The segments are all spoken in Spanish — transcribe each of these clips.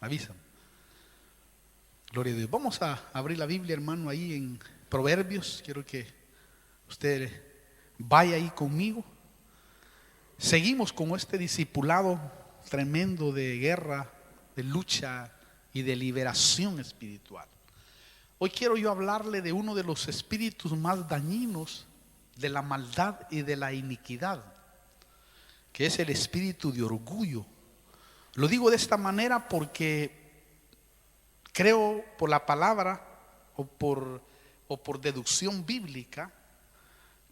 Avisan. Gloria a Dios. Vamos a abrir la Biblia, hermano, ahí en Proverbios. Quiero que usted vaya ahí conmigo. Seguimos con este discipulado tremendo de guerra, de lucha y de liberación espiritual. Hoy quiero yo hablarle de uno de los espíritus más dañinos de la maldad y de la iniquidad, que es el espíritu de orgullo. Lo digo de esta manera porque creo por la palabra o por deducción bíblica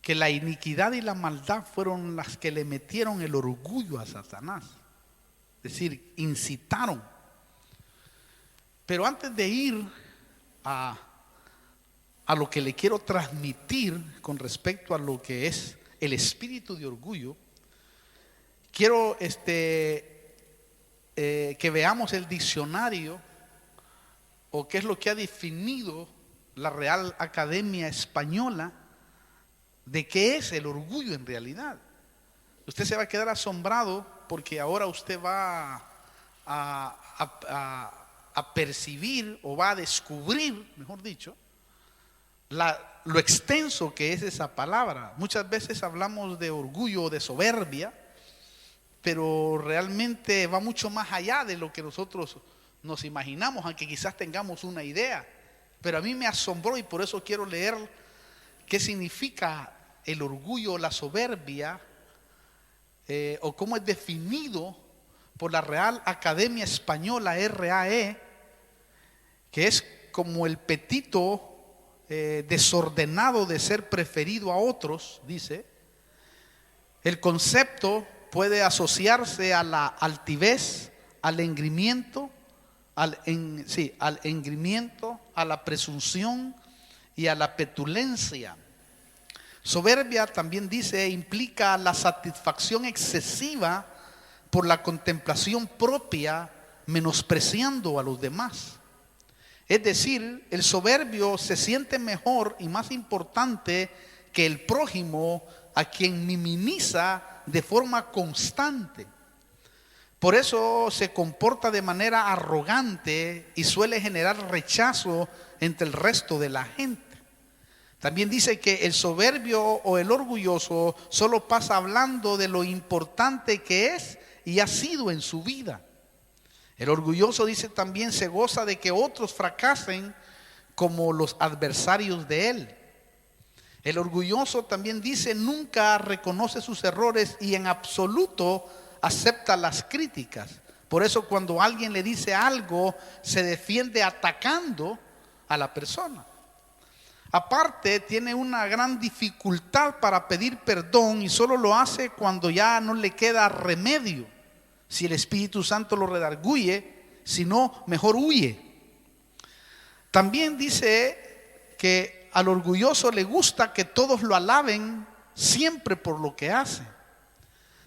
que la iniquidad y la maldad fueron las que le metieron el orgullo a Satanás. Es decir, incitaron. Pero antes de ir a lo que le quiero transmitir con respecto a lo que es el espíritu de orgullo, quiero que veamos el diccionario o qué es lo que ha definido la Real Academia Española de qué es el orgullo en realidad. Usted se va a quedar asombrado porque ahora usted va a percibir o va a descubrir, mejor dicho, lo extenso que es esa palabra. Muchas veces hablamos de orgullo o de soberbia, pero realmente va mucho más allá de lo que nosotros nos imaginamos, aunque quizás tengamos una idea. Pero a mí me asombró y por eso quiero leer qué significa el orgullo o la soberbia, o cómo es definido por la Real Academia Española, RAE, que es como el apetito desordenado de ser preferido a otros, dice. El concepto puede asociarse a la altivez, al engreimiento, al engreimiento, a la presunción y a la petulencia. Soberbia también dice, implica la satisfacción excesiva por la contemplación propia, menospreciando a los demás. Es decir, el soberbio se siente mejor y más importante que el prójimo, a quien minimiza de forma constante. Por eso se comporta de manera arrogante y suele generar rechazo entre el resto de la gente. También dice que el soberbio o el orgulloso solo pasa hablando de lo importante que es y ha sido en su vida. El orgulloso, dice, también se goza de que otros fracasen como los adversarios de él. El orgulloso también dice, nunca reconoce sus errores y en absoluto acepta las críticas. Por eso cuando alguien le dice algo, se defiende atacando a la persona. Aparte, tiene una gran dificultad para pedir perdón y solo lo hace cuando ya no le queda remedio. Si el Espíritu Santo lo redarguye, si no, mejor huye. También dice que al orgulloso le gusta que todos lo alaben siempre por lo que hace.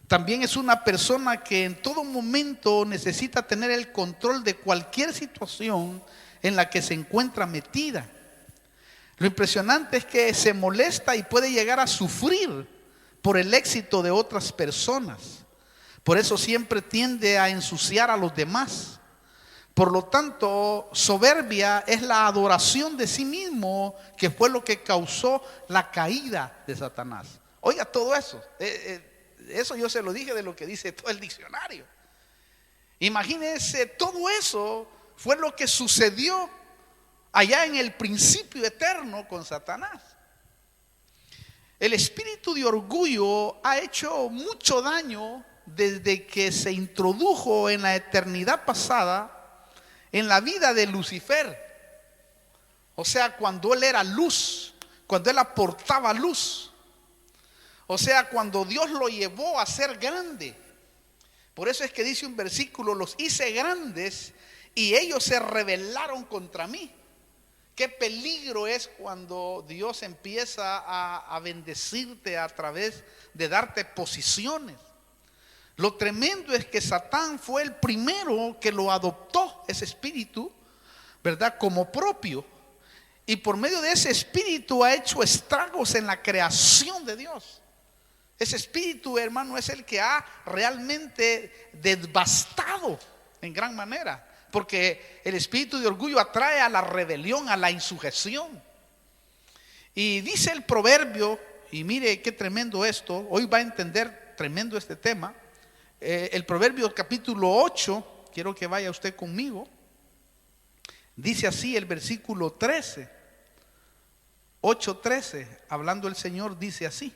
También es una persona que en todo momento necesita tener el control de cualquier situación en la que se encuentra metida. Lo impresionante es que se molesta y puede llegar a sufrir por el éxito de otras personas. Por eso siempre tiende a ensuciar a los demás. Por lo tanto, soberbia es la adoración de sí mismo, que fue lo que causó la caída de Satanás. Oiga, todo eso. Eso yo se lo dije de lo que dice todo el diccionario. Imagínense, todo eso fue lo que sucedió allá en el principio eterno con Satanás. El espíritu de orgullo ha hecho mucho daño desde que se introdujo en la eternidad pasada en la vida de Lucifer. O sea, cuando él era luz, cuando él aportaba luz. O sea, cuando Dios lo llevó a ser grande. Por eso es que dice un versículo, los hice grandes y ellos se rebelaron contra mí. Qué peligro es cuando Dios empieza a bendecirte a través de darte posiciones. Lo tremendo es que Satán fue el primero que lo adoptó, ese espíritu, ¿verdad?, como propio. Y por medio de ese espíritu ha hecho estragos en la creación de Dios. Ese espíritu, hermano, es el que ha realmente devastado en gran manera. porque el espíritu de orgullo atrae a la rebelión, a la insujeción. Y dice el proverbio, y mire qué tremendo esto, hoy va a entender tremendo este tema. El proverbio capítulo 8, quiero que vaya usted conmigo. Dice así el versículo 13, 8:13, hablando el Señor, dice así.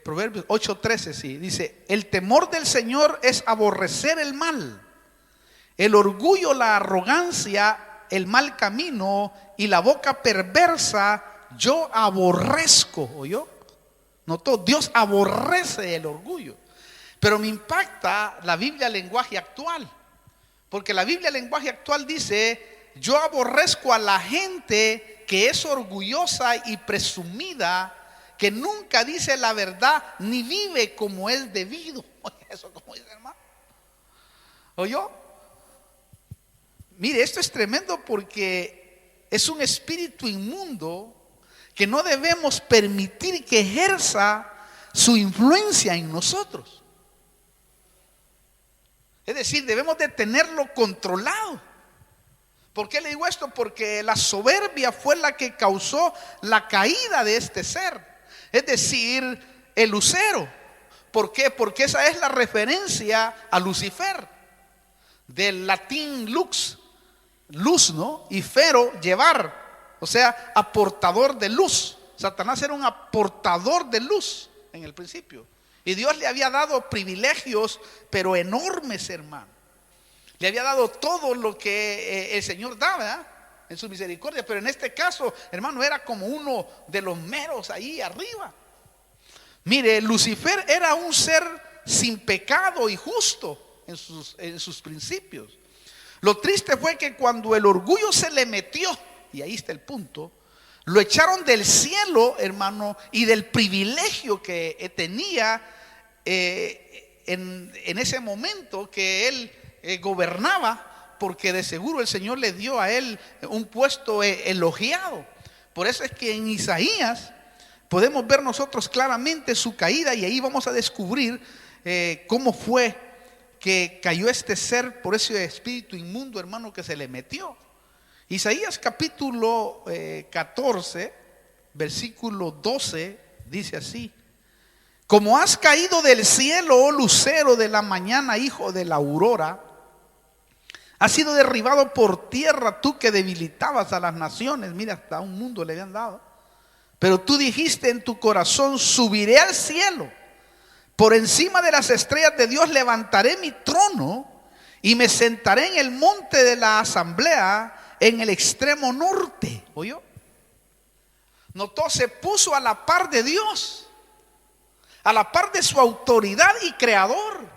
Proverbios 8:13, sí, dice: el temor del Señor es aborrecer el mal, el orgullo, la arrogancia, el mal camino y la boca perversa yo aborrezco. ¿Oyó? Notó, Dios aborrece el orgullo. Pero me impacta la Biblia lenguaje actual, porque la Biblia lenguaje actual dice: yo aborrezco a la gente que es orgullosa y presumida, que nunca dice la verdad ni vive como es debido. Oye, eso como dice, hermano. ¿Oyó? Mire, esto es tremendo porque es un espíritu inmundo que no debemos permitir que ejerza su influencia en nosotros. Es decir, debemos de tenerlo controlado. ¿Por qué le digo esto? Porque la soberbia fue la que causó la caída de este ser. Es decir, el lucero. ¿Por qué? Porque esa es la referencia a Lucifer, del latín lux, luz, ¿no? Y fero, llevar, o sea, aportador de luz. Satanás era un aportador de luz en el principio. Y Dios le había dado privilegios, pero enormes, hermano. Le había dado todo lo que el Señor daba en su misericordia, pero en este caso, hermano, era como uno de los meros ahí arriba. Mire, Lucifer era un ser sin pecado y justo en sus principios. Lo triste fue que cuando el orgullo se le metió, y ahí está el punto, lo echaron del cielo, hermano, y del privilegio que tenía en ese momento que él gobernaba, porque de seguro el Señor le dio a él un puesto elogiado. Por eso es que en Isaías podemos ver nosotros claramente su caída, y ahí vamos a descubrir cómo fue que cayó este ser por ese espíritu inmundo, hermano, que se le metió. Isaías capítulo 14, versículo 12, dice así: como has caído del cielo, oh lucero de la mañana, hijo de la aurora, has sido derribado por tierra, tú que debilitabas a las naciones. Mira, hasta un mundo le habían dado. Pero tú dijiste en tu corazón: subiré al cielo, por encima de las estrellas de Dios levantaré mi trono, y me sentaré en el monte de la asamblea, en el extremo norte. ¿Oyó? Notó, se puso a la par de Dios, a la par de su autoridad y creador,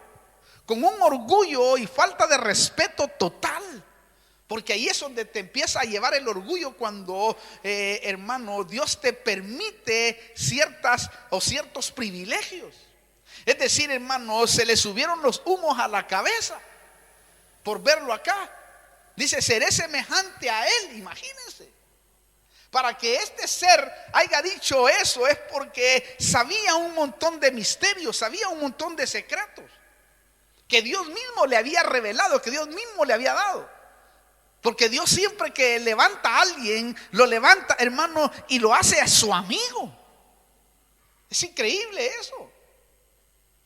con un orgullo y falta de respeto total. Porque ahí es donde te empieza a llevar el orgullo, cuando hermano, Dios te permite ciertos privilegios. Es decir, hermano, se le subieron los humos a la cabeza por verlo acá. Dice: seré semejante a él. Imagínense. Para que este ser haya dicho eso es porque sabía un montón de misterios, sabía un montón de secretos que Dios mismo le había revelado, que Dios mismo le había dado. Porque Dios siempre que levanta a alguien, lo levanta, hermano, y lo hace a su amigo. Es increíble eso.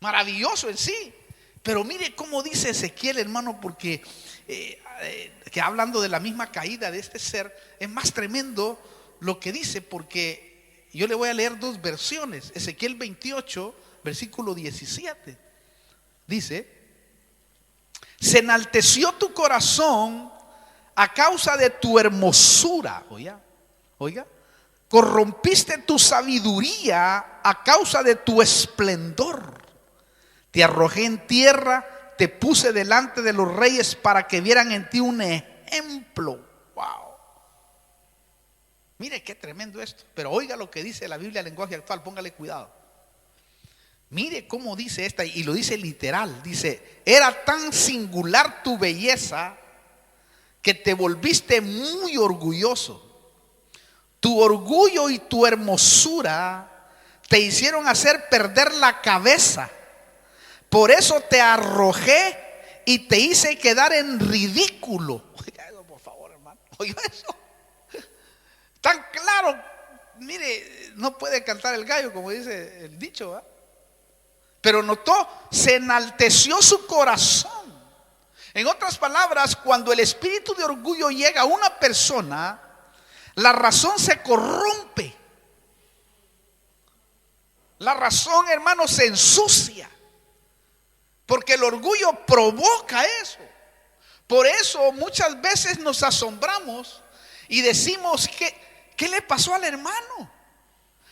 Maravilloso en sí. Pero mire cómo dice Ezequiel, hermano, porque que hablando de la misma caída de este ser, es más tremendo lo que dice, porque yo le voy a leer dos versiones. Ezequiel 28, versículo 17. Dice: se enalteció tu corazón a causa de tu hermosura. Oiga, corrompiste tu sabiduría a causa de tu esplendor. Te arrojé en tierra, te puse delante de los reyes para que vieran en ti un ejemplo. Wow. Mire qué tremendo esto. Pero oiga lo que dice la Biblia lenguaje actual, póngale cuidado. Mire cómo dice esta, y lo dice literal. Dice: era tan singular tu belleza que te volviste muy orgulloso. Tu orgullo y tu hermosura te hicieron hacer perder la cabeza. Por eso te arrojé y te hice quedar en ridículo. Oiga eso, por favor, hermano. Oiga eso. Tan claro. Mire, no puede cantar el gallo, como dice el dicho, ¿verdad? Pero notó, se enalteció su corazón. En otras palabras, cuando el espíritu de orgullo llega a una persona, la razón se corrompe. La razón, hermano, se ensucia. Porque el orgullo provoca eso. Por eso muchas veces nos asombramos y decimos ¿qué le pasó al hermano?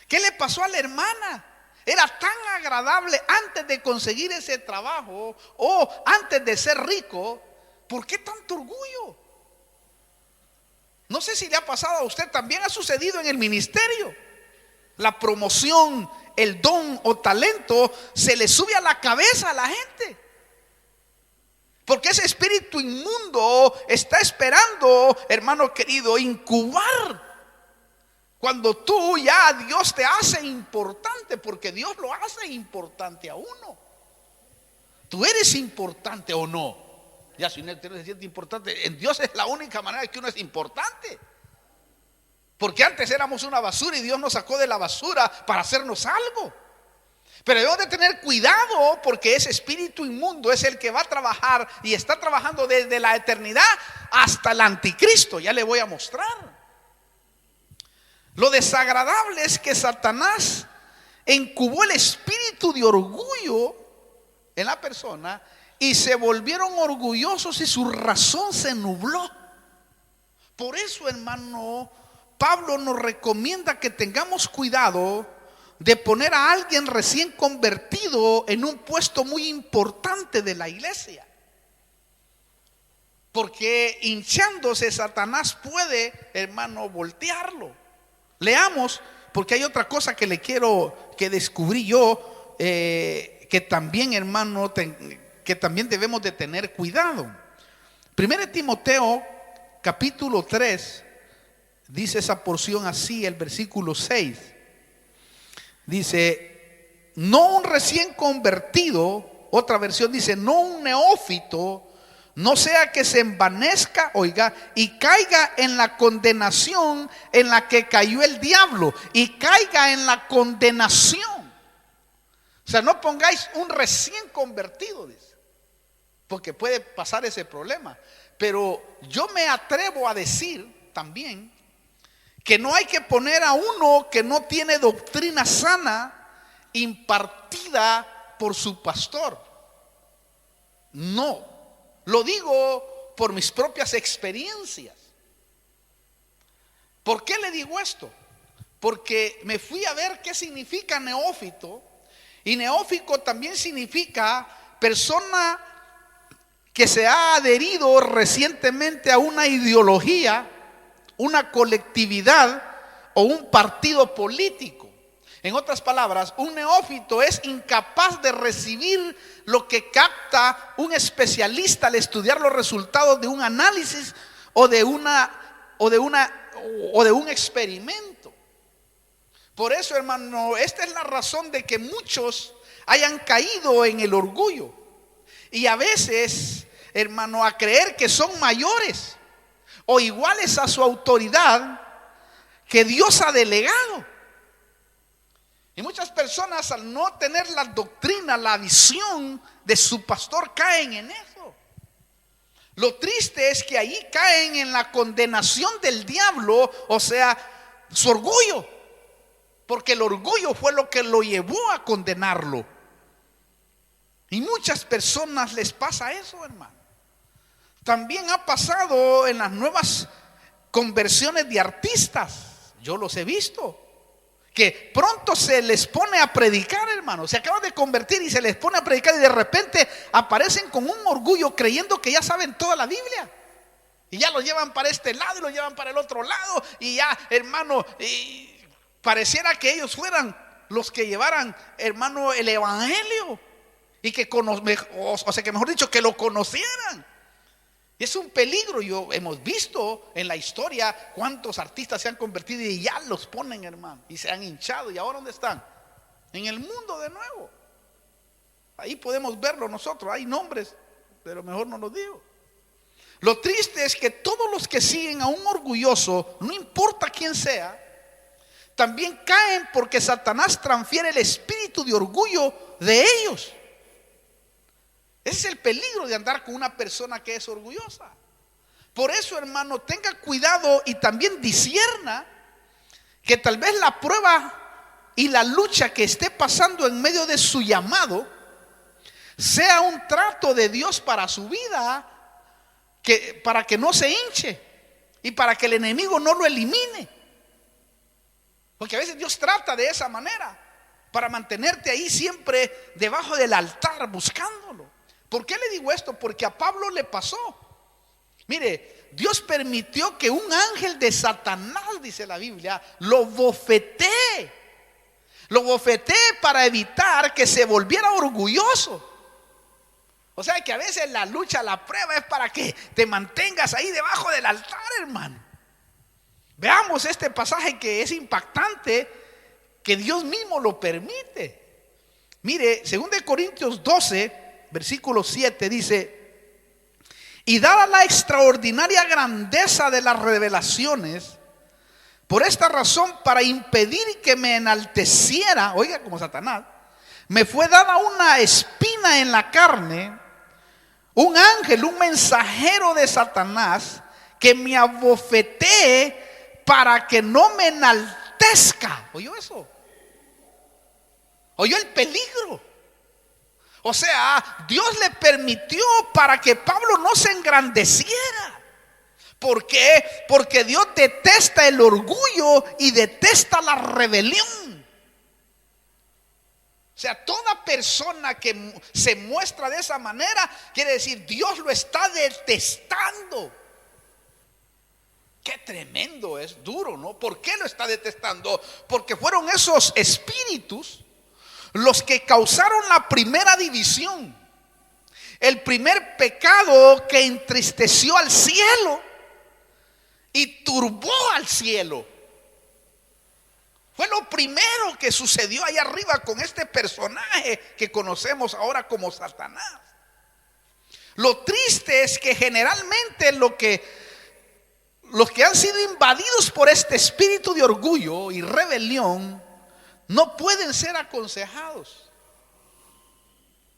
¿Qué le pasó a la hermana? Era tan agradable antes de conseguir ese trabajo o antes de ser rico. ¿Por qué tanto orgullo? No sé si le ha pasado a usted, también ha sucedido en el ministerio. La promoción, el don o talento se le sube a la cabeza a la gente. Porque ese espíritu inmundo está esperando, hermano querido, incubar. Cuando tú ya Dios te hace importante, porque Dios lo hace importante a uno. Tú eres importante o no. Ya si uno se siente importante, en Dios es la única manera que uno es importante. Porque antes éramos una basura y Dios nos sacó de la basura para hacernos algo. Pero debemos de tener cuidado, porque ese espíritu inmundo es el que va a trabajar y está trabajando desde la eternidad hasta el anticristo. Ya le voy a mostrar. Lo desagradable es que Satanás incubó el espíritu de orgullo en la persona y se volvieron orgullosos y su razón se nubló. Por eso, hermano, Pablo nos recomienda que tengamos cuidado de poner a alguien recién convertido en un puesto muy importante de la iglesia. Porque hinchándose Satanás puede, hermano, voltearlo. Leamos, porque hay otra cosa que le quiero, que descubrí yo, que también, hermano, que también debemos de tener cuidado. 1 Timoteo capítulo 3 dice esa porción así, el versículo 6. Dice, no un recién convertido, otra versión dice, no un neófito, no sea que se envanezca, oiga, y caiga en la condenación en la que cayó el diablo, y caiga en la condenación. O sea, no pongáis un recién convertido, dice, porque puede pasar ese problema. Pero yo me atrevo a decir también que no hay que poner a uno que no tiene doctrina sana impartida por su pastor. No. Lo digo por mis propias experiencias. ¿Por qué le digo esto? Porque me fui a ver qué significa neófito. Y neófito también significa persona que se ha adherido recientemente a una ideología, una colectividad o un partido político. En otras palabras, un neófito es incapaz de recibir lo que capta un especialista al estudiar los resultados de un análisis o de un experimento. Por eso, hermano, esta es la razón de que muchos hayan caído en el orgullo. Y a veces, hermano, a creer que son mayores o iguales a su autoridad que Dios ha delegado. Y muchas personas, al no tener la doctrina, la visión de su pastor, caen en eso. Lo triste es que ahí caen en la condenación del diablo, o sea, su orgullo. Porque el orgullo fue lo que lo llevó a condenarlo. Y muchas personas les pasa eso, hermano. También ha pasado en las nuevas conversiones de artistas. Yo los he visto. Que pronto se les pone a predicar, hermano. Se acaban de convertir y se les pone a predicar y de repente aparecen con un orgullo creyendo que ya saben toda la Biblia. Y ya lo llevan para este lado y lo llevan para el otro lado. Y ya, hermano, y pareciera que ellos fueran los que llevaran, hermano, el evangelio. Y que que mejor dicho, que lo conocieran. Y es un peligro. Hemos visto en la historia cuántos artistas se han convertido y ya los ponen, hermano, y se han hinchado. ¿Y ahora dónde están? En el mundo de nuevo. Ahí podemos verlo nosotros. Hay nombres pero mejor no lo digo. Lo triste es que todos los que siguen a un orgulloso, no importa quién sea, también caen porque Satanás transfiere el espíritu de orgullo de ellos. Ese es el peligro de andar con una persona que es orgullosa. Por eso, hermano, tenga cuidado y también discierna que tal vez la prueba y la lucha que esté pasando en medio de su llamado sea un trato de Dios para su vida, para que no se hinche y para que el enemigo no lo elimine. Porque a veces Dios trata de esa manera para mantenerte ahí siempre debajo del altar buscándolo. ¿Por qué le digo esto? Porque a Pablo le pasó. Mire, Dios permitió que un ángel de Satanás, dice la Biblia, lo bofetee. Lo bofetee para evitar que se volviera orgulloso. O sea que a veces la lucha, la prueba es para que te mantengas ahí debajo del altar, hermano. Veamos este pasaje que es impactante, que Dios mismo lo permite. Mire, 2 Corintios 12, versículo 7 dice: y dada la extraordinaria grandeza de las revelaciones, por esta razón, para impedir que me enalteciera, oiga, como Satanás, me fue dada una espina en la carne, un ángel, un mensajero de Satanás, que me abofetee para que no me enaltezca. ¿Oyó eso? ¿Oyó el peligro? O sea, Dios le permitió para que Pablo no se engrandeciera. ¿Por qué? Porque Dios detesta el orgullo y detesta la rebelión. O sea, toda persona que se muestra de esa manera, quiere decir, Dios lo está detestando. Qué tremendo, es duro, ¿no? ¿Por qué lo está detestando? Porque fueron esos espíritus los que causaron la primera división, el primer pecado que entristeció al cielo y turbó al cielo. Fue lo primero que sucedió allá arriba con este personaje que conocemos ahora como Satanás. Lo triste es que generalmente los que han sido invadidos por este espíritu de orgullo y rebelión no pueden ser aconsejados.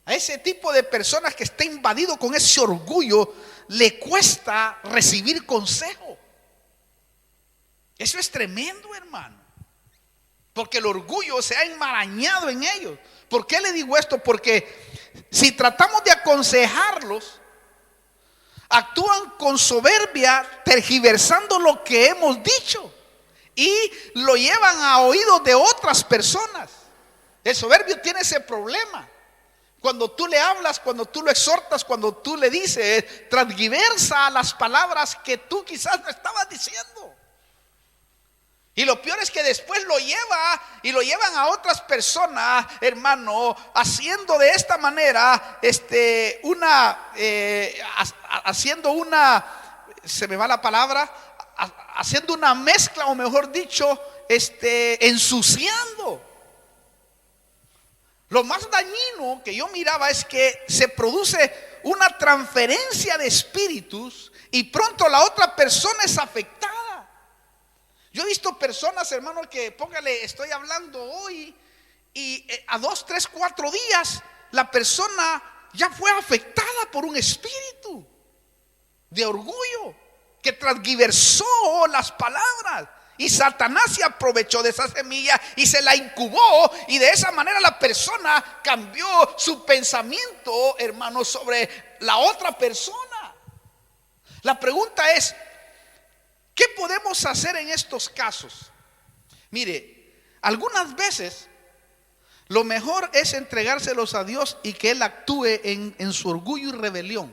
A ese tipo de personas que está invadido con ese orgullo le cuesta recibir consejo. Eso es tremendo, hermano. Porque el orgullo se ha enmarañado en ellos. ¿Por qué le digo esto? Porque si tratamos de aconsejarlos, actúan con soberbia, tergiversando lo que hemos dicho y lo llevan a oídos de otras personas. El soberbio tiene ese problema. Cuando tú le hablas, cuando tú lo exhortas, cuando tú le dices, transgiversa las palabras que tú quizás no estabas diciendo. Y lo peor es que después lo llevan a otras personas, hermano, haciendo de esta manera, se me va la palabra, haciendo una mezcla, o mejor dicho, ensuciando. Lo más dañino que yo miraba es que se produce una transferencia de espíritus y pronto la otra persona es afectada. Yo he visto personas, hermanos, que póngale, estoy hablando hoy y a 2, 3, 4 días la persona ya fue afectada por un espíritu de orgullo que transgiversó las palabras. Y Satanás se aprovechó de esa semilla y se la incubó, y de esa manera la persona cambió su pensamiento, hermano, sobre la otra persona. La pregunta es, ¿qué podemos hacer en estos casos? Mire, algunas veces lo mejor es entregárselos a Dios y que Él actúe en su orgullo y rebelión.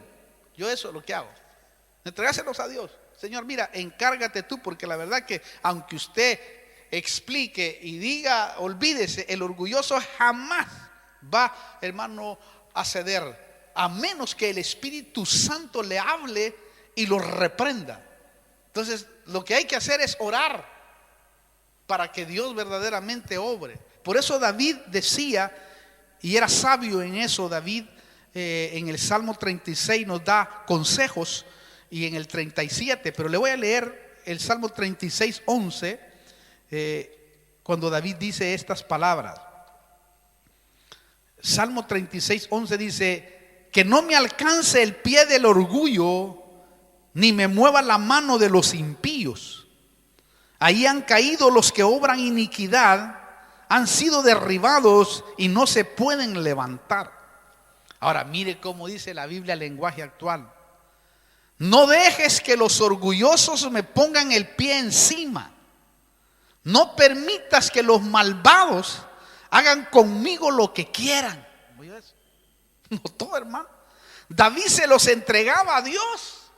Yo eso es lo que hago, entregárselos a Dios. Señor, mira, encárgate tú, porque la verdad que aunque usted explique y diga, olvídese, el orgulloso jamás va, hermano, a ceder, a menos que el Espíritu Santo le hable y lo reprenda. Entonces, lo que hay que hacer es orar para que Dios verdaderamente obre. Por eso David decía, y era sabio en eso David, en el Salmo 36 nos da consejos y en el 37, pero le voy a leer el Salmo 36, 11, cuando David dice estas palabras. Salmo 36, 11 dice: que no me alcance el pie del orgullo, ni me mueva la mano de los impíos. Ahí han caído los que obran iniquidad, han sido derribados y no se pueden levantar. Ahora mire cómo dice la Biblia, el lenguaje actual: no dejes que los orgullosos me pongan el pie encima. No permitas que los malvados hagan conmigo lo que quieran. No todo, hermano. David se los entregaba a Dios.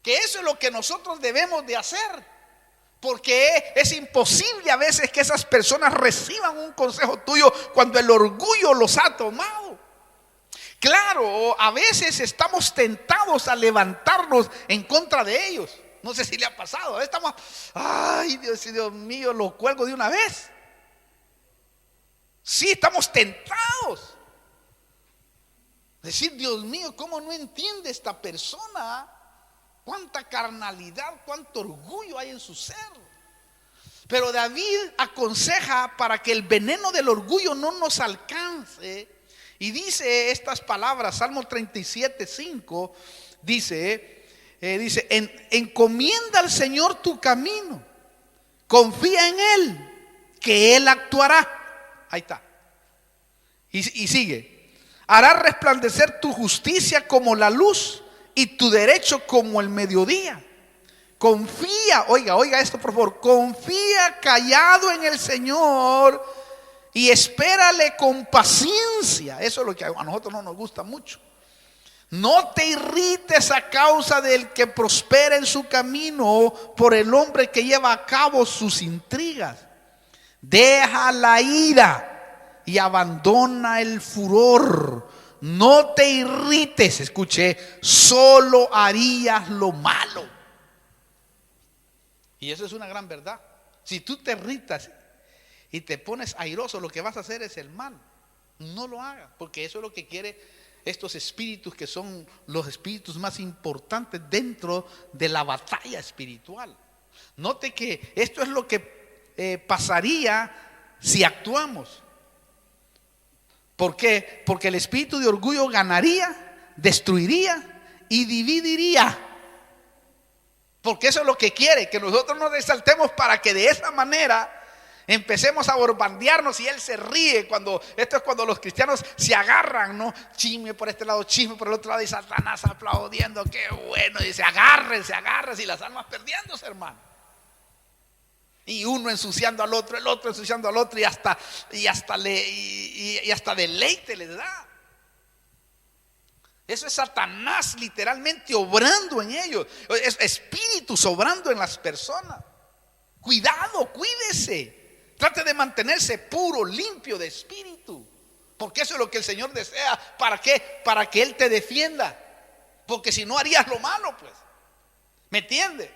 Que eso es lo que nosotros debemos de hacer. Porque es imposible a veces que esas personas reciban un consejo tuyo cuando el orgullo los ha tomado. Claro, a veces estamos tentados a levantarnos en contra de ellos. No sé si le ha pasado. Estamos, ay Dios mío, lo cuelgo de una vez. Sí, estamos tentados. Decir, Dios mío, ¿cómo no entiende esta persona? Cuánta carnalidad, cuánto orgullo hay en su ser. Pero David aconseja para que el veneno del orgullo no nos alcance. Y dice estas palabras, Salmo 37, 5, dice, encomienda al Señor tu camino, confía en Él, que Él actuará. Ahí está. Y sigue: hará resplandecer tu justicia como la luz y tu derecho como el mediodía. Confía, oiga esto por favor, confía callado en el Señor y espérale con paciencia. Eso es lo que a nosotros no nos gusta mucho. No te irrites a causa del que prospera en su camino, por el hombre que lleva a cabo sus intrigas. Deja la ira y abandona el furor. No te irrites, escuche, solo harías lo malo. Y eso es una gran verdad. Si tú te irritas y te pones airoso, lo que vas a hacer es el mal. No lo hagas, porque eso es lo que quiere estos espíritus, que son los espíritus más importantes dentro de la batalla espiritual. Note que esto es lo que pasaría si actuamos. ¿Por qué? Porque el espíritu de orgullo ganaría, destruiría y dividiría. Porque eso es lo que quiere, que nosotros nos exaltemos para que de esa manera empecemos a borbandearnos. Y él se ríe cuando, esto es cuando los cristianos se agarran, ¿no? Chisme por este lado, chisme por el otro lado, y Satanás aplaudiendo, qué bueno, y dice, agárrense, y las almas perdiéndose, hermano. Y uno ensuciando al otro, el otro ensuciando al otro, y hasta deleite les da. Eso es Satanás literalmente obrando en ellos. Es espíritus obrando en las personas. Cuidado, cuídese. Trate de mantenerse puro, limpio de espíritu. Porque eso es lo que el Señor desea. ¿Para qué? Para que Él te defienda. Porque si no harías lo malo, pues. ¿Me entiende?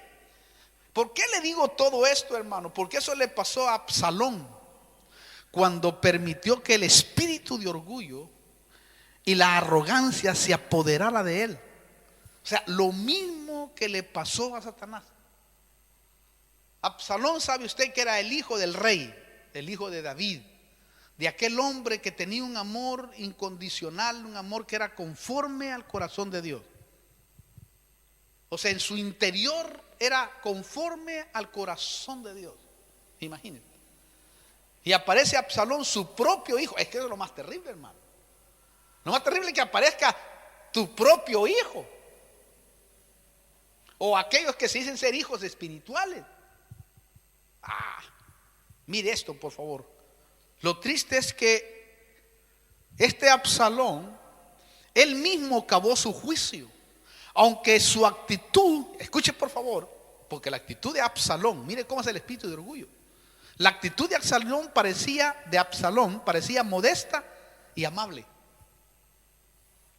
¿Por qué le digo todo esto, hermano? Porque eso le pasó a Absalón cuando permitió que el espíritu de orgullo y la arrogancia se apoderara de él. O sea, lo mismo que le pasó a Satanás. Absalón, sabe usted que era el hijo del rey, el hijo de David, de aquel hombre que tenía un amor incondicional, un amor que era conforme al corazón de Dios. O sea, en su interior era conforme al corazón de Dios. Imagínense. Y aparece Absalón, su propio hijo. Es que eso es lo más terrible, hermano. Lo más terrible es que aparezca tu propio hijo. O aquellos que se dicen ser hijos espirituales. Mire esto, por favor. Lo triste es que este Absalón, él mismo cavó su juicio. Aunque su actitud, escuche por favor, porque la actitud de Absalón, mire cómo es el espíritu de orgullo. La actitud de Absalón parecía modesta y amable.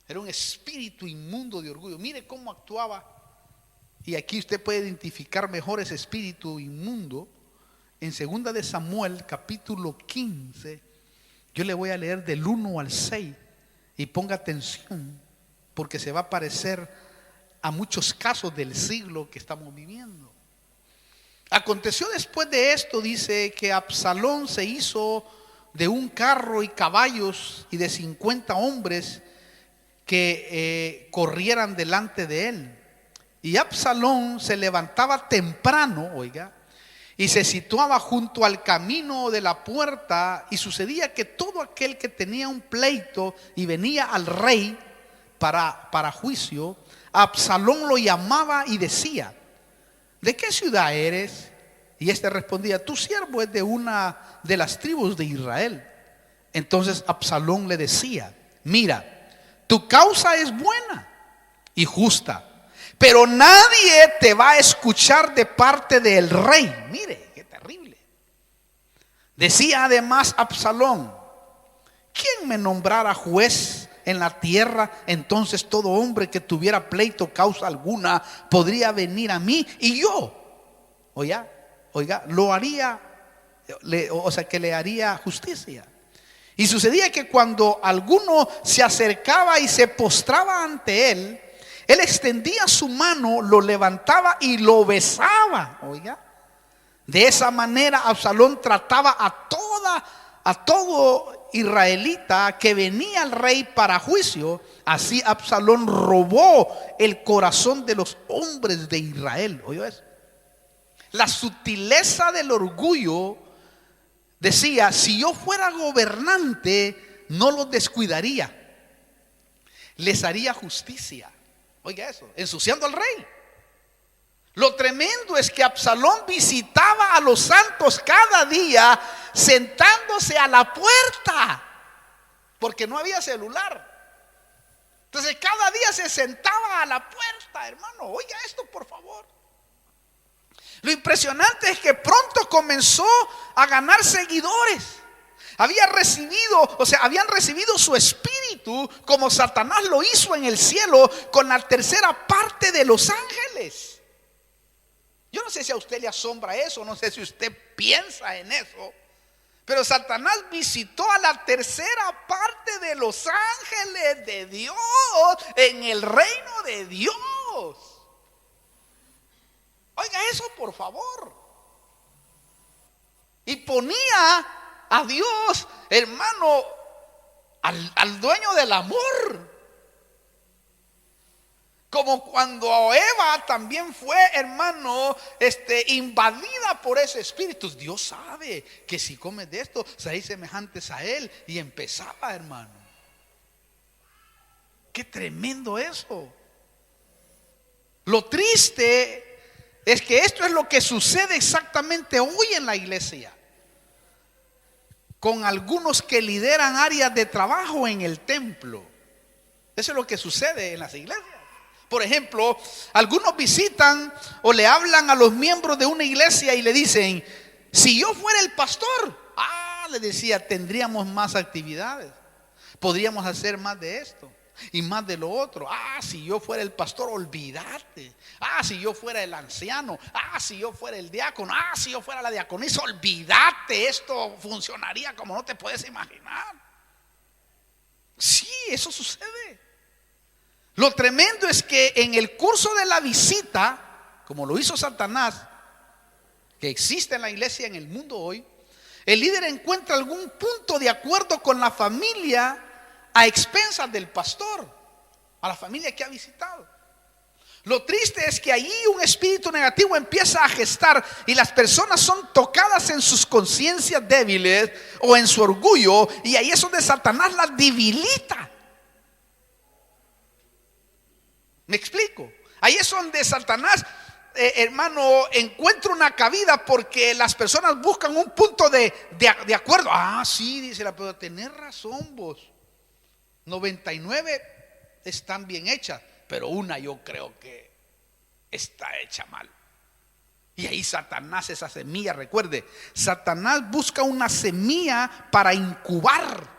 Era un espíritu inmundo de orgullo. Mire cómo actuaba. Y aquí usted puede identificar mejor ese espíritu inmundo en 2 de Samuel capítulo 15. Yo le voy a leer del 1 al 6. Y ponga atención, porque se va a parecer a muchos casos del siglo que estamos viviendo. Aconteció después de esto, dice, que Absalón se hizo de un carro y caballos y de 50 hombres que corrieran delante de él. Y Absalón se levantaba temprano, oiga, y se situaba junto al camino de la puerta, y sucedía que todo aquel que tenía un pleito y venía al rey para juicio, Absalón lo llamaba y decía: ¿de qué ciudad eres? Y éste respondía: tu siervo es de una de las tribus de Israel. Entonces Absalón le decía: mira, tu causa es buena y justa, pero nadie te va a escuchar de parte del rey. Mire, qué terrible. Decía además Absalón: ¿quién me nombrara juez en la tierra? Entonces todo hombre que tuviera pleito, causa alguna, podría venir a mí y yo, oiga, lo haría, o sea, que le haría justicia. Y sucedía que cuando alguno se acercaba y se postraba ante él, él extendía su mano, lo levantaba y lo besaba, oiga. De esa manera Absalón trataba a todo israelita que venía al rey para juicio. Así Absalón robó el corazón de los hombres de Israel. ¿Oyó eso? La sutileza del orgullo decía: si yo fuera gobernante, no los descuidaría, les haría justicia. Oiga eso, ensuciando al rey. Lo tremendo es que Absalón visitaba a los santos cada día, sentándose a la puerta, porque no había celular. Entonces cada día se sentaba a la puerta, hermano. Oiga esto, por favor. Lo impresionante es que pronto comenzó a ganar seguidores. Habían recibido su espíritu, como Satanás lo hizo en el cielo con la tercera parte de los ángeles. Yo no sé si a usted le asombra eso, no sé si usted piensa en eso, pero Satanás visitó a la tercera parte de los ángeles de Dios en el reino de Dios. Oiga eso, por favor. Y ponía a Dios, hermano, al dueño del amor. Como cuando Eva también fue, hermano, invadida por ese espíritu. Dios sabe que si comes de esto, seréis semejantes a él. Y empezaba, hermano. Qué tremendo eso. Lo triste es que esto es lo que sucede exactamente hoy en la iglesia, con algunos que lideran áreas de trabajo en el templo. Eso es lo que sucede en las iglesias. Por ejemplo, algunos visitan o le hablan a los miembros de una iglesia y le dicen: si yo fuera el pastor, le decía, tendríamos más actividades, podríamos hacer más de esto y más de lo otro. Si yo fuera el pastor, olvídate. Si yo fuera el anciano, si yo fuera el diácono, si yo fuera la diaconisa, olvídate, esto funcionaría como no te puedes imaginar. Sí, eso sucede. Lo tremendo es que en el curso de la visita, como lo hizo Satanás, que existe en la iglesia, en el mundo hoy, el líder encuentra algún punto de acuerdo con la familia a expensas del pastor, a la familia que ha visitado. Lo triste es que allí un espíritu negativo empieza a gestar y las personas son tocadas en sus conciencias débiles o en su orgullo, y ahí es donde Satanás las debilita. ¿Me explico? Ahí es donde Satanás, hermano, encuentra una cabida, porque las personas buscan un punto de acuerdo. Sí, dice la persona, tenés razón vos. 99 están bien hechas, pero una yo creo que está hecha mal. Y ahí Satanás, esa semilla, recuerde, Satanás busca una semilla para incubar,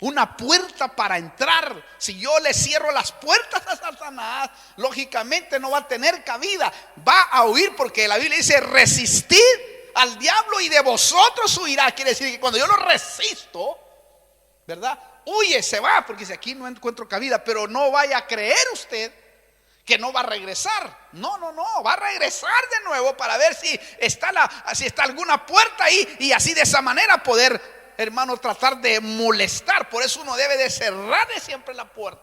una puerta para entrar. Si yo le cierro las puertas a Satanás, lógicamente no va a tener cabida, va a huir, porque la Biblia dice: resistid al diablo y de vosotros huirá. Quiere decir que cuando yo lo resisto, ¿verdad?, huye, se va, porque si aquí no encuentro cabida. Pero no vaya a creer usted que no va a regresar. No, va a regresar de nuevo para ver si está alguna puerta ahí, y así de esa manera poder, hermano, tratar de molestar. Por eso uno debe de cerrarle siempre la puerta,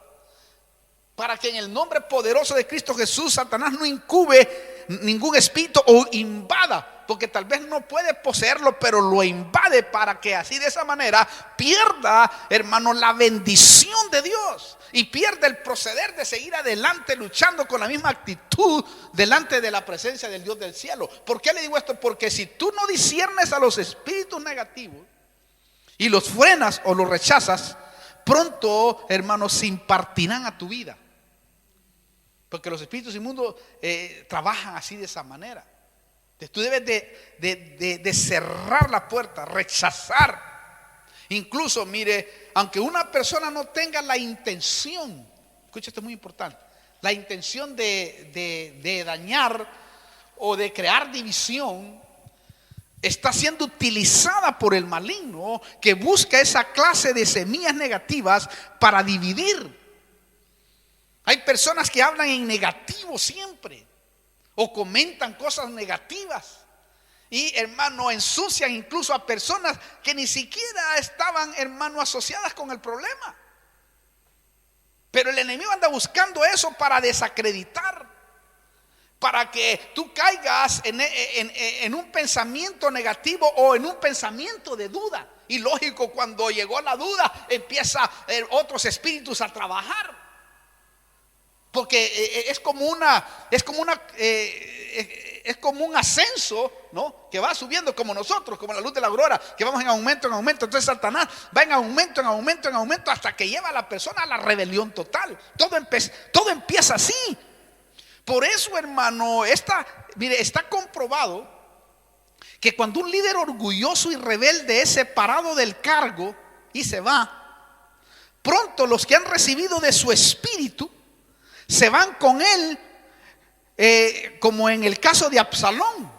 para que en el nombre poderoso de Cristo Jesús Satanás no incube ningún espíritu o invada, porque tal vez no puede poseerlo, pero lo invade, para que así de esa manera pierda, hermano, la bendición de Dios y pierda el proceder de seguir adelante luchando con la misma actitud delante de la presencia del Dios del cielo. ¿Por qué le digo esto? Porque si tú no disiernes a los espíritus negativos y los frenas o los rechazas, pronto, hermanos, se impartirán a tu vida. Porque los espíritus inmundos trabajan así, de esa manera. Entonces tú debes de cerrar la puerta, rechazar. Incluso, mire, aunque una persona no tenga la intención, escucha, esto es muy importante, la intención de dañar o de crear división, está siendo utilizada por el maligno, que busca esa clase de semillas negativas para dividir. Hay personas que hablan en negativo siempre, o comentan cosas negativas, y, hermano, ensucian incluso a personas que ni siquiera estaban, hermano, asociadas con el problema. Pero el enemigo anda buscando eso para desacreditar, para que tú caigas en un pensamiento negativo o en un pensamiento de duda. Y lógico, cuando llegó la duda, empieza otros espíritus a trabajar. Porque es como un ascenso, ¿no? Que va subiendo, como nosotros, como la luz de la aurora, que vamos en aumento. Entonces Satanás va en aumento, hasta que lleva a la persona a la rebelión total. Todo empieza así. Por eso, hermano, está comprobado que cuando un líder orgulloso y rebelde es separado del cargo y se va, pronto los que han recibido de su espíritu se van con él, como en el caso de Absalón,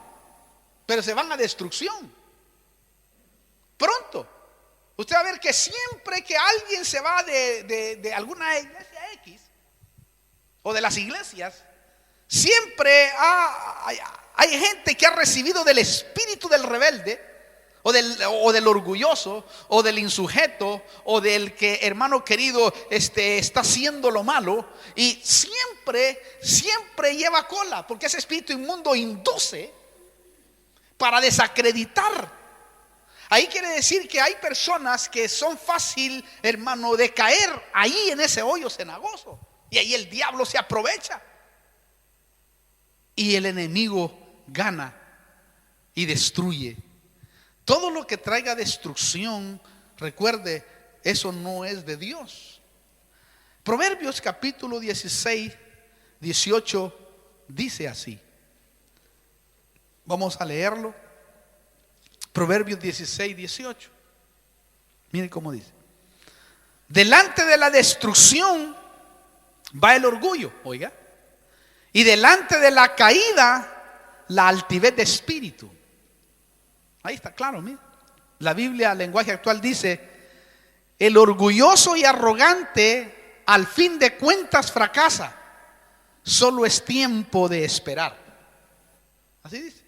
pero se van a destrucción. Pronto. Usted va a ver que siempre que alguien se va de alguna iglesia X o de las iglesias, siempre hay gente que ha recibido del espíritu del rebelde, o del orgulloso, o del insujeto, o del que, hermano querido, está haciendo lo malo, y siempre lleva cola, porque ese espíritu inmundo induce para desacreditar. Ahí quiere decir que hay personas que son fácil, hermano, de caer ahí en ese hoyo cenagoso, y ahí el diablo se aprovecha y el enemigo gana y destruye. Todo lo que traiga destrucción, recuerde, eso no es de Dios. Proverbios capítulo 16, 18 dice así. Vamos a leerlo. Proverbios 16, 18. Miren cómo dice: delante de la destrucción va el orgullo, oiga, y delante de la caída la altivez de espíritu. Ahí está claro, mira. La Biblia, lenguaje actual, dice: el orgulloso y arrogante al fin de cuentas fracasa, solo es tiempo de esperar. Así dice.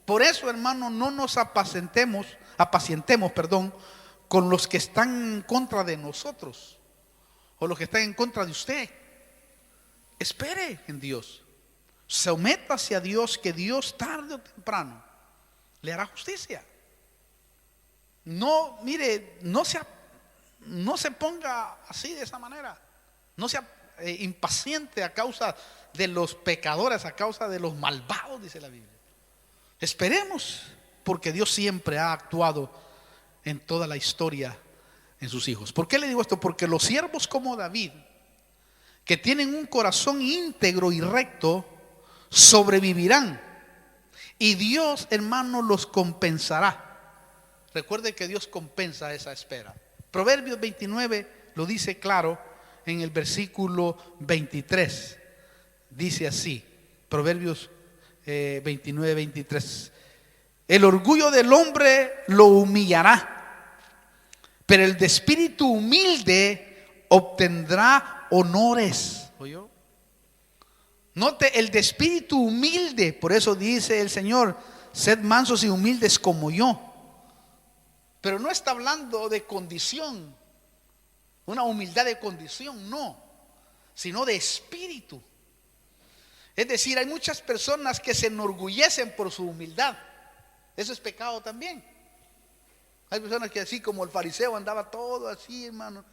Por eso, hermano, no nos apacientemos, con los que están en contra de nosotros, o los que están en contra de usted. Espere en Dios, sométase a Dios, que Dios tarde o temprano le hará justicia. No, mire, no se ponga así, de esa manera. No sea impaciente a causa de los pecadores, a causa de los malvados, dice la Biblia. Esperemos, porque Dios siempre ha actuado en toda la historia en sus hijos. ¿Por qué le digo esto? Porque los siervos como David, que tienen un corazón íntegro y recto, sobrevivirán. Y Dios, hermano, los compensará. Recuerde que Dios compensa esa espera. Proverbios 29 lo dice claro en el versículo 23. Dice así, Proverbios 29, 23. El orgullo del hombre lo humillará, pero el de espíritu humilde obtendrá honores. ¿Oyó? Note, el de espíritu humilde, por eso dice el Señor, sed mansos y humildes como yo. Pero no está hablando de condición, una humildad de condición, no, sino de espíritu. Es decir, hay muchas personas que se enorgullecen por su humildad. Eso es pecado también. Hay personas que así como el fariseo andaba todo así, hermano,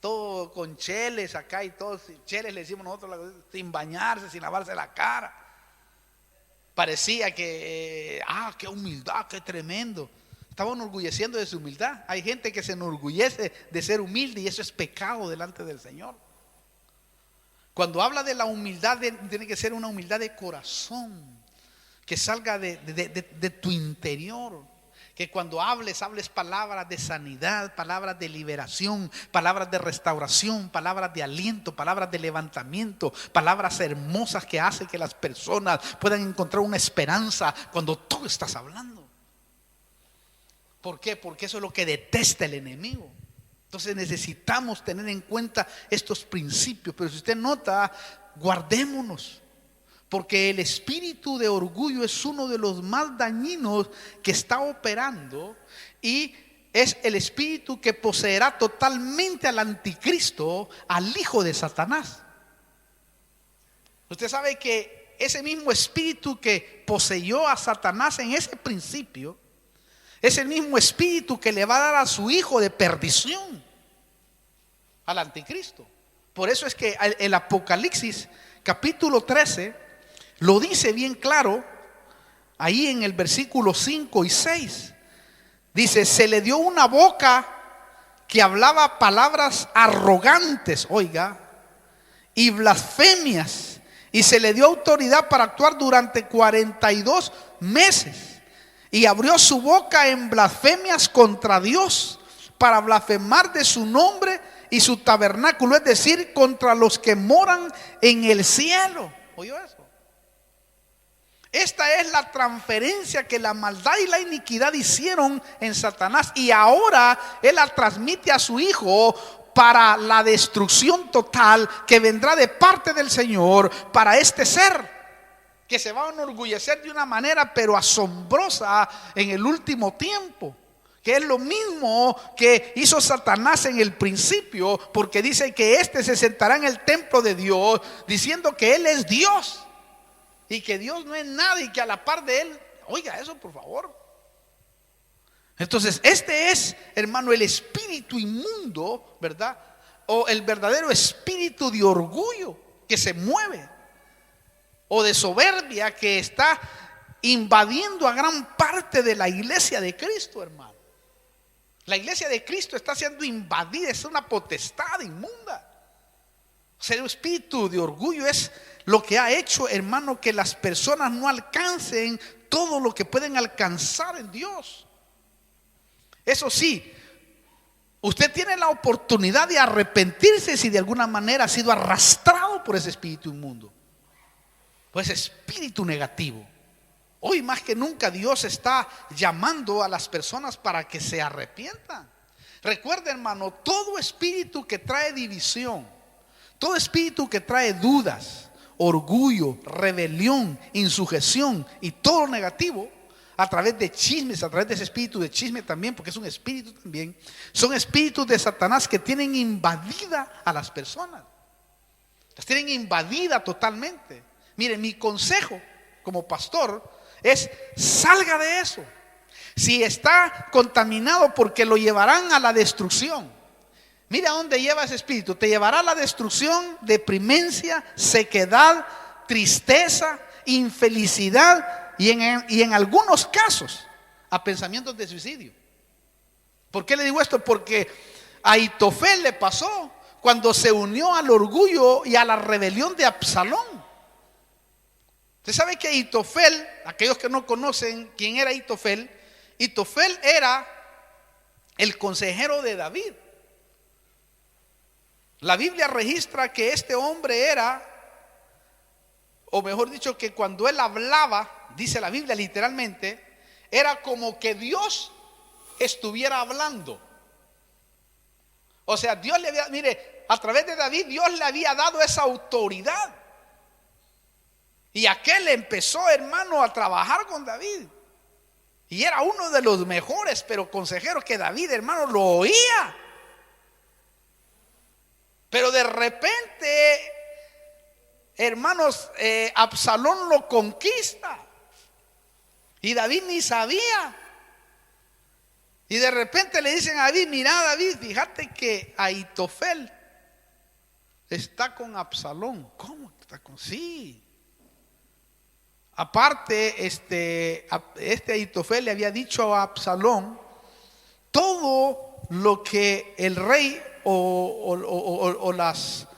todo con cheles acá y todo, cheles le decimos nosotros, sin bañarse, sin lavarse la cara. Parecía que, qué humildad, qué tremendo. Estaba enorgulleciendo de su humildad. Hay gente que se enorgullece de ser humilde y eso es pecado delante del Señor. Cuando habla de la humildad, tiene que ser una humildad de corazón, que salga de tu interior. Que cuando hables palabras de sanidad, palabras de liberación, palabras de restauración, palabras de aliento, palabras de levantamiento, palabras hermosas que hacen que las personas puedan encontrar una esperanza cuando tú estás hablando. ¿Por qué? Porque eso es lo que detesta el enemigo. Entonces necesitamos tener en cuenta estos principios. Pero si usted nota, guardémonos. Porque el espíritu de orgullo es uno de los más dañinos que está operando. Y es el espíritu que poseerá totalmente al anticristo, al hijo de Satanás. Usted sabe que ese mismo espíritu que poseyó a Satanás en ese principio es el mismo espíritu que le va a dar a su hijo de perdición, al anticristo. Por eso es que el Apocalipsis capítulo 13 lo dice bien claro, ahí en el versículo 5 y 6. Dice, se le dio una boca que hablaba palabras arrogantes, oiga, y blasfemias, y se le dio autoridad para actuar durante 42 meses. Y abrió su boca en blasfemias contra Dios, para blasfemar de su nombre y su tabernáculo, es decir, contra los que moran en el cielo. ¿Oyó eso? Esta es la transferencia que la maldad y la iniquidad hicieron en Satanás, y ahora él la transmite a su hijo para la destrucción total que vendrá de parte del Señor para este ser, que se va a enorgullecer de una manera pero asombrosa en el último tiempo. Que es lo mismo que hizo Satanás en el principio, porque dice que éste se sentará en el templo de Dios diciendo que él es Dios y que Dios no es nada y que a la par de él, oiga eso por favor. Entonces este es, hermano, el espíritu inmundo, ¿verdad? O el verdadero espíritu de orgullo que se mueve, o de soberbia que está invadiendo a gran parte de la iglesia de Cristo, hermano. La iglesia de Cristo está siendo invadida, es una potestad inmunda. O sea, el espíritu de orgullo es lo que ha hecho, hermano, que las personas no alcancen todo lo que pueden alcanzar en Dios. Eso sí, usted tiene la oportunidad de arrepentirse si de alguna manera ha sido arrastrado por ese espíritu inmundo, por ese espíritu negativo. Hoy más que nunca Dios está llamando a las personas para que se arrepientan. Recuerda, hermano, todo espíritu que trae división, todo espíritu que trae dudas, orgullo, rebelión, insujeción y todo lo negativo, a través de chismes, a través de ese espíritu de chisme también, porque es un espíritu también, son espíritus de Satanás que tienen invadida a las personas. Las tienen invadida totalmente. Mire, mi consejo como pastor es: salga de eso. Si está contaminado, porque lo llevarán a la destrucción. Mira a dónde lleva ese espíritu. Te llevará a la destrucción, deprimencia, sequedad, tristeza, infelicidad y en algunos casos a pensamientos de suicidio. ¿Por qué le digo esto? Porque a Ahitofel le pasó cuando se unió al orgullo y a la rebelión de Absalón. Usted sabe que Ahitofel, aquellos que no conocen quién era Ahitofel, Ahitofel era el consejero de David. La Biblia registra que este hombre era, o mejor dicho, que cuando él hablaba, dice la Biblia literalmente, era como que Dios estuviera hablando. O sea, Dios le había, mire, a través de David, Dios le había dado esa autoridad. Y aquel empezó, hermano, a trabajar con David. Y era uno de los mejores, pero consejeros que David, hermano, lo oía. Pero de repente, hermanos, Absalón lo conquista. Y David ni sabía. Y de repente le dicen a David: mira, David, fíjate que Ahitofel está con Absalón. ¿Cómo está con? Sí. Aparte, este Ahitofel le había dicho a Absalón todo lo que el rey o las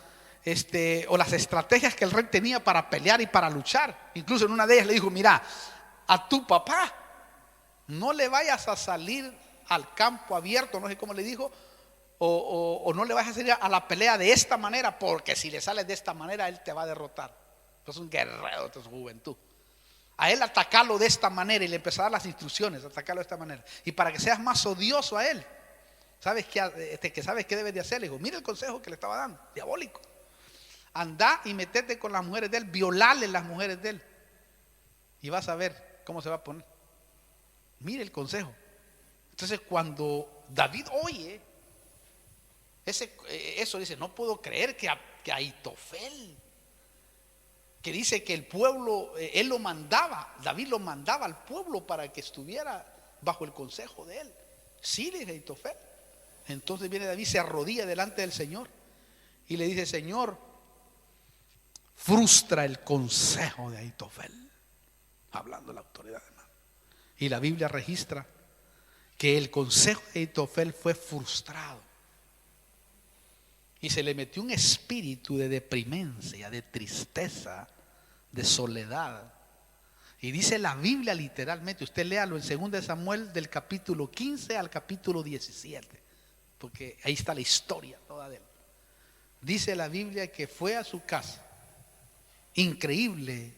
estrategias que el rey tenía para pelear y para luchar. Incluso en una de ellas le dijo: mira, a tu papá no le vayas a salir al campo abierto, no sé cómo le dijo, o no le vayas a salir a la pelea de esta manera, porque si le sales de esta manera él te va a derrotar. Es un guerrero de su juventud. A él atacarlo de esta manera, y le empezó a dar las instrucciones: atacarlo de esta manera. Y para que seas más odioso a él, ¿sabes qué? ¿Sabes qué debes de hacer? Le dijo: mira el consejo que le estaba dando, diabólico. Anda y metete con las mujeres de él, violarle las mujeres de él, y vas a ver cómo se va a poner. Mire el consejo. Entonces, cuando David oye eso, dice: no puedo creer que Ahitofel, que dice que el pueblo, él lo mandaba, David lo mandaba al pueblo para que estuviera bajo el consejo de él. Sí, le dice Ahitofel. Entonces viene David, se arrodilla delante del Señor y le dice: Señor, frustra el consejo de Ahitofel. Hablando de la autoridad, hermano. Y la Biblia registra que el consejo de Ahitofel fue frustrado. Y se le metió un espíritu de deprimencia, de tristeza, de soledad. Y dice la Biblia literalmente, usted léalo en 2 Samuel del capítulo 15 al capítulo 17, porque ahí está la historia toda de él. Dice la Biblia que fue a su casa. Increíble,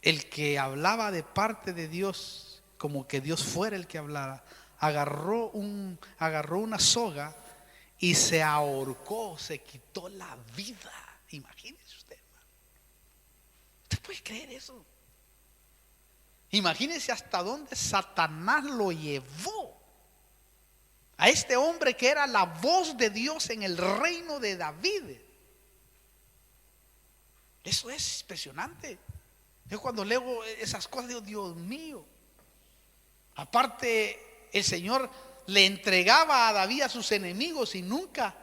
el que hablaba de parte de Dios, como que Dios fuera el que hablara, agarró una soga y se ahorcó, se quitó la vida. Imagínese usted, hermano. ¿Usted puede creer eso? Imagínese hasta dónde Satanás lo llevó a este hombre que era la voz de Dios en el reino de David. Eso es impresionante. Yo cuando leo esas cosas digo: Dios mío. Aparte, el Señor le entregaba a David a sus enemigos y nunca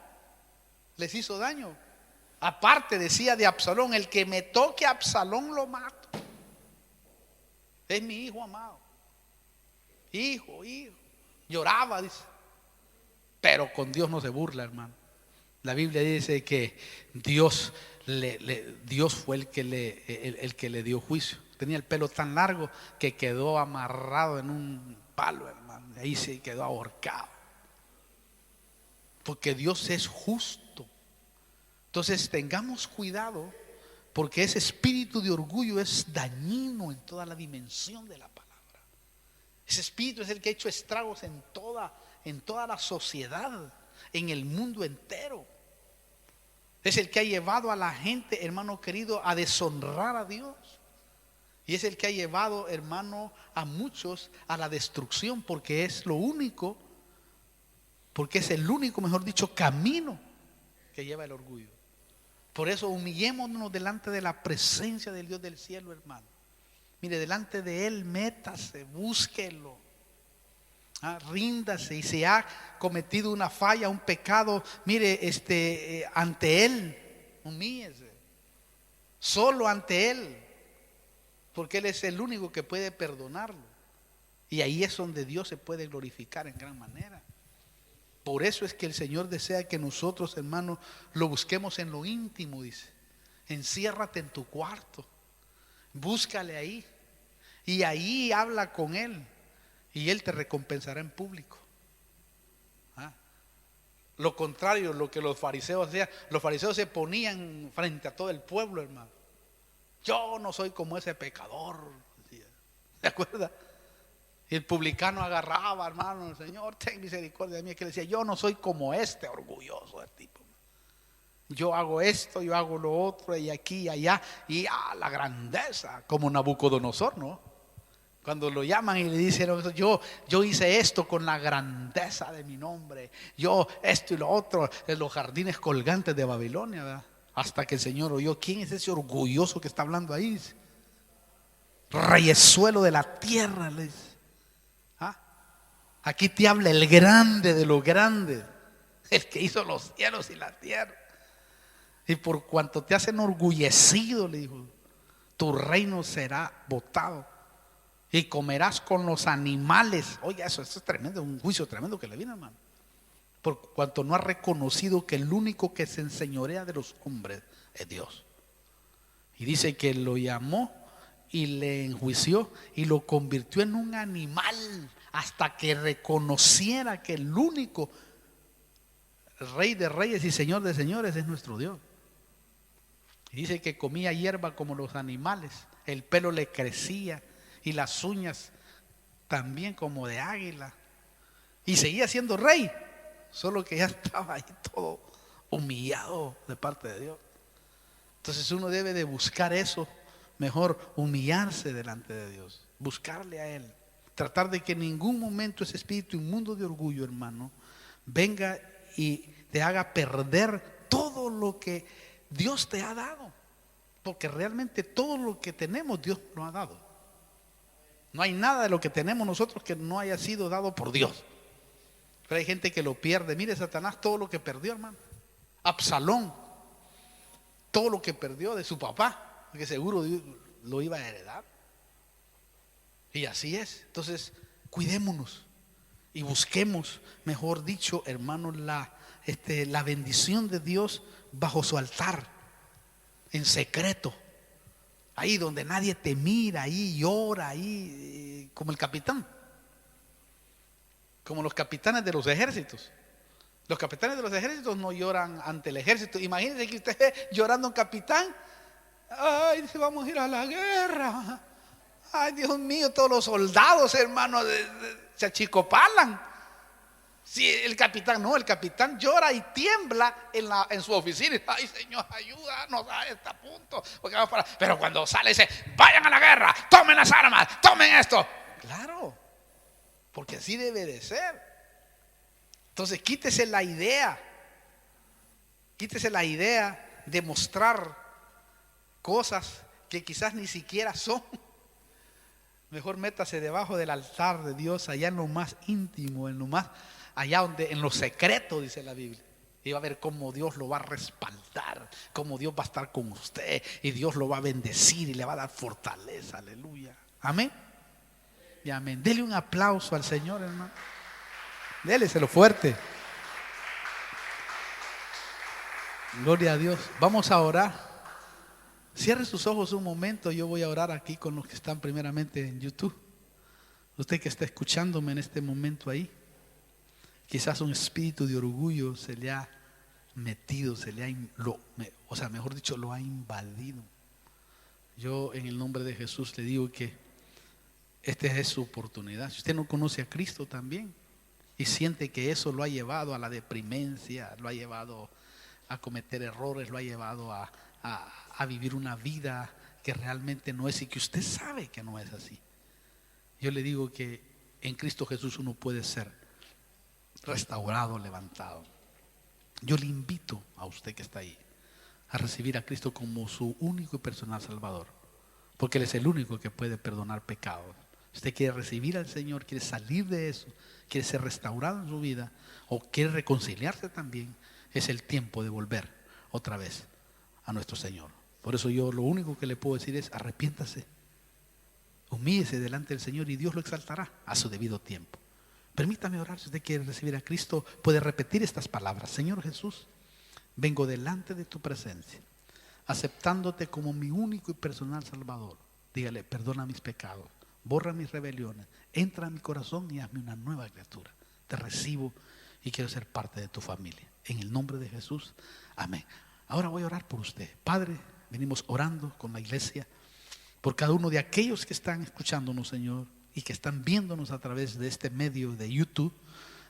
les hizo daño. Aparte, decía de Absalón: el que me toque a Absalón lo mato. Es mi hijo amado. Hijo. Lloraba, dice. Pero con Dios no se burla, hermano. La Biblia dice que Dios fue el que le dio juicio. Tenía el pelo tan largo que quedó amarrado en un palo, hermano. Ahí se quedó ahorcado. Porque Dios es justo. Entonces tengamos cuidado, porque ese espíritu de orgullo es dañino en toda la dimensión de la palabra. Ese espíritu es el que ha hecho estragos en toda la sociedad, en el mundo entero. Es el que ha llevado a la gente, hermano querido, a deshonrar a Dios. Y es el que ha llevado, hermano, a muchos a la destrucción, porque es el único, mejor dicho, camino que lleva el orgullo. Por eso humillémonos delante de la presencia del Dios del cielo, hermano. Mire, delante de Él, métase, búsquelo. Ríndase. Y si ha cometido una falla, un pecado, mire, ante Él, humíllese. Solo ante Él. Porque Él es el único que puede perdonarlo. Y ahí es donde Dios se puede glorificar en gran manera. Por eso es que el Señor desea que nosotros, hermanos, lo busquemos en lo íntimo, dice. Enciérrate en tu cuarto. Búscale ahí. Y ahí habla con Él. Y Él te recompensará en público. Lo contrario, lo que los fariseos hacían. Los fariseos se ponían frente a todo el pueblo, hermano. Yo no soy como ese pecador. ¿Se acuerda? Y el publicano agarraba, hermano, el Señor, ten misericordia de mí, que le decía, yo no soy como este orgulloso del tipo. Yo hago esto, yo hago lo otro, y aquí y allá, y la grandeza, como Nabucodonosor, ¿no? Cuando lo llaman y le dicen, yo hice esto con la grandeza de mi nombre, yo esto y lo otro, en los jardines colgantes de Babilonia, ¿verdad? Hasta que el Señor oyó, ¿quién es ese orgulloso que está hablando ahí? Reyesuelo de la tierra, le dice. Aquí te habla el grande de lo grande, el que hizo los cielos y la tierra. Y por cuanto te has enorgullecido, le dijo, tu reino será botado y comerás con los animales. Oye, eso es tremendo, un juicio tremendo que le viene, hermano. Por cuanto no has reconocido que el único que se enseñorea de los hombres es Dios. Y dice que lo llamó y le enjuició y lo convirtió en un animal hasta que reconociera que el único Rey de reyes y Señor de señores es nuestro Dios. Y dice que comía hierba como los animales, el pelo le crecía y las uñas también como de águila, y seguía siendo rey, solo que ya estaba ahí todo humillado de parte de Dios. Entonces uno debe de buscar eso, mejor humillarse delante de Dios, buscarle a Él, tratar de que en ningún momento ese espíritu inmundo de orgullo, hermano, venga y te haga perder todo lo que Dios te ha dado, porque realmente todo lo que tenemos Dios nos ha dado. No hay nada de lo que tenemos nosotros que no haya sido dado por Dios. Pero hay gente que lo pierde. Mire, Satanás todo lo que perdió, hermano. Absalón, todo lo que perdió de su papá, que seguro Dios lo iba a heredar. Y así es. Entonces, cuidémonos y busquemos, mejor dicho, hermano, la bendición de Dios bajo su altar, en secreto, ahí donde nadie te mira, ahí llora, ahí como el capitán, como los capitanes de los ejércitos. Los capitanes de los ejércitos no lloran ante el ejército. Imagínense que usted esté llorando a un capitán. Ay, dice, vamos a ir a la guerra. Ay, Dios mío, todos los soldados, hermano, se achicopalan. Si el capitán no, el capitán llora y tiembla en su oficina. Ay, Señor, ayúdanos a este punto. Pero cuando sale dice, vayan a la guerra, tomen las armas, tomen esto. Claro, porque así debe de ser. Entonces quítese la idea de mostrar cosas que quizás ni siquiera son. Mejor métase debajo del altar de Dios, allá en lo más íntimo, en lo más allá donde, en lo secreto, dice la Biblia. Y va a ver cómo Dios lo va a respaldar, cómo Dios va a estar con usted y Dios lo va a bendecir y le va a dar fortaleza. Aleluya. Amén. Y amén. Dele un aplauso al Señor, hermano. Déleselo fuerte. Gloria a Dios. Vamos a orar. Cierre sus ojos un momento. Yo voy a orar aquí con los que están primeramente en YouTube. Usted que está escuchándome en este momento ahí, quizás un espíritu de orgullo se le ha metido, mejor dicho, lo ha invadido. Yo en el nombre de Jesús le digo que esta es su oportunidad. Si usted no conoce a Cristo también y siente que eso lo ha llevado a la deprimencia, lo ha llevado a cometer errores, lo ha llevado a vivir una vida que realmente no es y que usted sabe que no es así, yo le digo que en Cristo Jesús uno puede ser restaurado, levantado. Yo le invito a usted que está ahí a recibir a Cristo como su único y personal Salvador, porque Él es el único que puede perdonar pecados. Si usted quiere recibir al Señor, quiere salir de eso, quiere ser restaurado en su vida o quiere reconciliarse también, es el tiempo de volver otra vez a nuestro Señor. Por eso yo lo único que le puedo decir es arrepiéntase, humíllese delante del Señor y Dios lo exaltará a su debido tiempo. Permítame orar. Si usted quiere recibir a Cristo, puede repetir estas palabras: Señor Jesús, vengo delante de tu presencia, aceptándote como mi único y personal Salvador. Dígale, perdona mis pecados, borra mis rebeliones, entra a mi corazón y hazme una nueva criatura. Te recibo y quiero ser parte de tu familia. En el nombre de Jesús, amén. Ahora voy a orar por usted. Padre, venimos orando con la iglesia por cada uno de aquellos que están escuchándonos, Señor, y que están viéndonos a través de este medio de YouTube,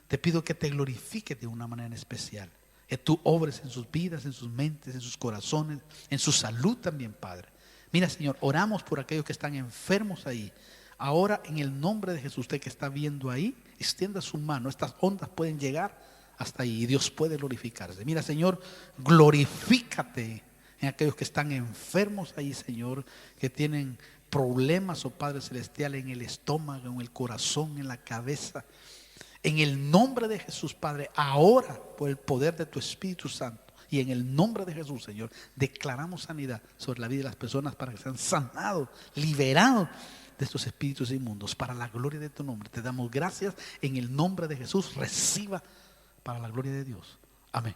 te pido que te glorifiques de una manera especial. Que tú obres en sus vidas, en sus mentes, en sus corazones, en su salud también, Padre. Mira, Señor, oramos por aquellos que están enfermos ahí. Ahora, en el nombre de Jesús, usted que está viendo ahí, extienda su mano. Estas ondas pueden llegar hasta ahí y Dios puede glorificarse. Mira, Señor, glorifícate en aquellos que están enfermos ahí, Señor, que tienen problemas, oh Padre Celestial, en el estómago, en el corazón, en la cabeza. En el nombre de Jesús, Padre, ahora por el poder de tu Espíritu Santo y en el nombre de Jesús, Señor, declaramos sanidad sobre la vida de las personas para que sean sanados, liberados de estos espíritus inmundos. Para la gloria de tu nombre te damos gracias en el nombre de Jesús. Reciba para la gloria de Dios. Amén.